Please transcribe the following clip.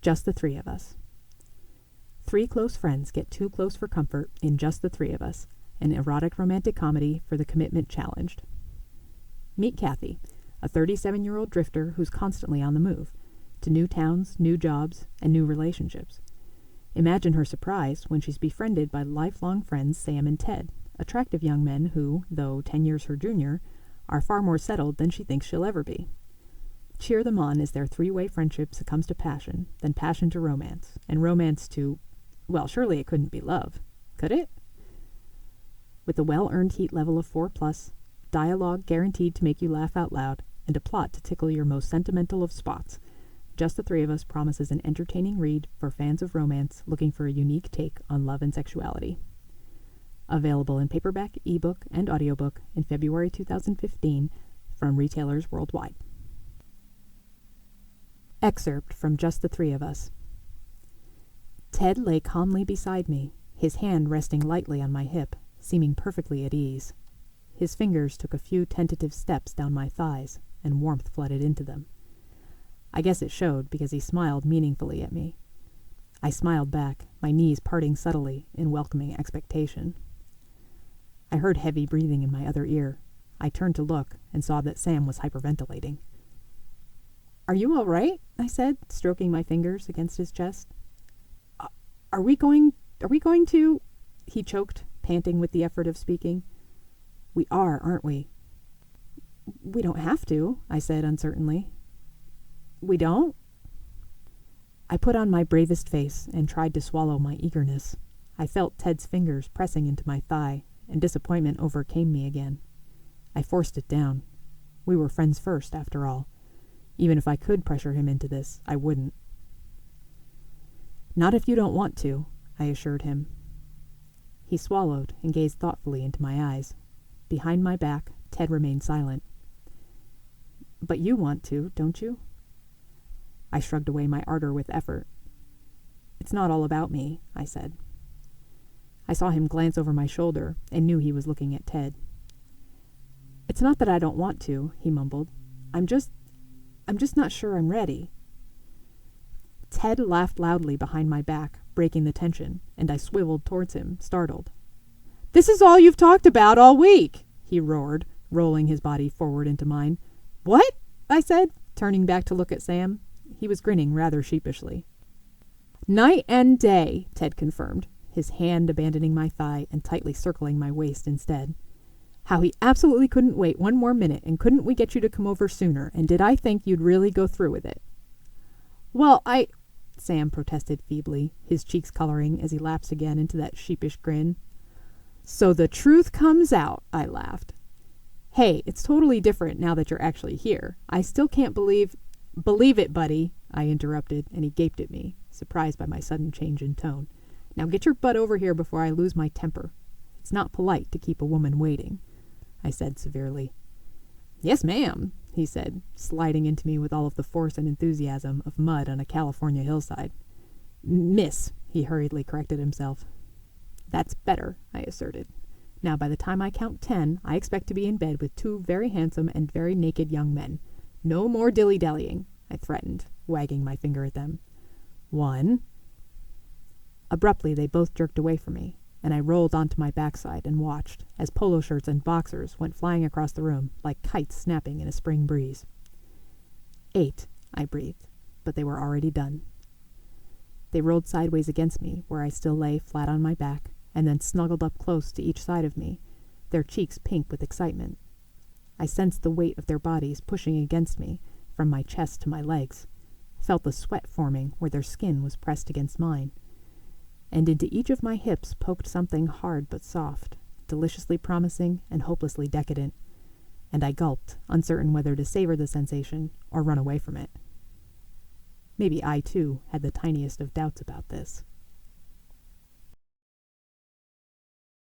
Just the Three of Us. Three close friends get too close for comfort in Just the Three of Us, an erotic romantic comedy for the commitment challenged. Meet Kathy, a 37-year-old drifter who's constantly on the move, to new towns, new jobs, and new relationships. Imagine her surprise when she's befriended by lifelong friends Sam and Ted, attractive young men who, though 10 years her junior, are far more settled than she thinks she'll ever be. Cheer them on as their three-way friendship succumbs to passion, then passion to romance, and romance to, well, surely it couldn't be love, could it? With a well-earned heat level of 4+, dialogue guaranteed to make you laugh out loud, and a plot to tickle your most sentimental of spots, Just the Three of Us promises an entertaining read for fans of romance looking for a unique take on love and sexuality. Available in paperback, ebook, and audiobook in February 2015 from retailers worldwide. Excerpt from Just the Three of Us. Ted lay calmly beside me, his hand resting lightly on my hip, seeming perfectly at ease. His fingers took a few tentative steps down my thighs, and warmth flooded into them. I guess it showed because he smiled meaningfully at me. I smiled back, my knees parting subtly in welcoming expectation. I heard heavy breathing in my other ear. I turned to look and saw that Sam was hyperventilating. "Are you all right?" I said, stroking my fingers against his chest. Are we going to... He choked, panting with the effort of speaking. "We are, aren't we?" "We don't have to," I said uncertainly. "We don't?" I put on my bravest face and tried to swallow my eagerness. I felt Ted's fingers pressing into my thigh, and disappointment overcame me again. I forced it down. We were friends first, after all. Even if I could pressure him into this, I wouldn't. "Not if you don't want to," I assured him. He swallowed and gazed thoughtfully into my eyes. Behind my back, Ted remained silent. "But you want to, don't you?" I shrugged away my ardor with effort. "It's not all about me," I said. I saw him glance over my shoulder and knew he was looking at Ted. "It's not that I don't want to," he mumbled. I'm just not sure I'm ready." Ted laughed loudly behind my back, breaking the tension, and I swiveled towards him, startled. "This is all you've talked about all week," he roared, rolling his body forward into mine. "What?" I said, turning back to look at Sam. He was grinning rather sheepishly. "Night and day," Ted confirmed, his hand abandoning my thigh and tightly circling my waist instead. "How he absolutely couldn't wait one more minute, and couldn't we get you to come over sooner, and did I think you'd really go through with it?" "Well, Sam protested feebly, his cheeks coloring as he lapsed again into that sheepish grin. "So the truth comes out," I laughed. "Hey, it's totally different now that you're actually here. I still can't believe..." "Believe it, buddy," I interrupted, and he gaped at me, surprised by my sudden change in tone. "Now get your butt over here before I lose my temper. It's not polite to keep a woman waiting," I said severely. "Yes, ma'am," he said, sliding into me with all of the force and enthusiasm of mud on a California hillside. "Miss," he hurriedly corrected himself. "That's better," I asserted. "Now, by the time I count 10, I expect to be in bed with 2 very handsome and very naked young men. No more dilly-dallying," I threatened, wagging my finger at them. 1. Abruptly, they both jerked away from me, and I rolled onto my backside and watched as polo shirts and boxers went flying across the room like kites snapping in a spring breeze. 8, I breathed, but they were already done. They rolled sideways against me, where I still lay flat on my back, and then snuggled up close to each side of me, their cheeks pink with excitement. I sensed the weight of their bodies pushing against me, from my chest to my legs, felt the sweat forming where their skin was pressed against mine, and into each of my hips poked something hard but soft, deliciously promising and hopelessly decadent, and I gulped, uncertain whether to savor the sensation or run away from it. Maybe I, too, had the tiniest of doubts about this.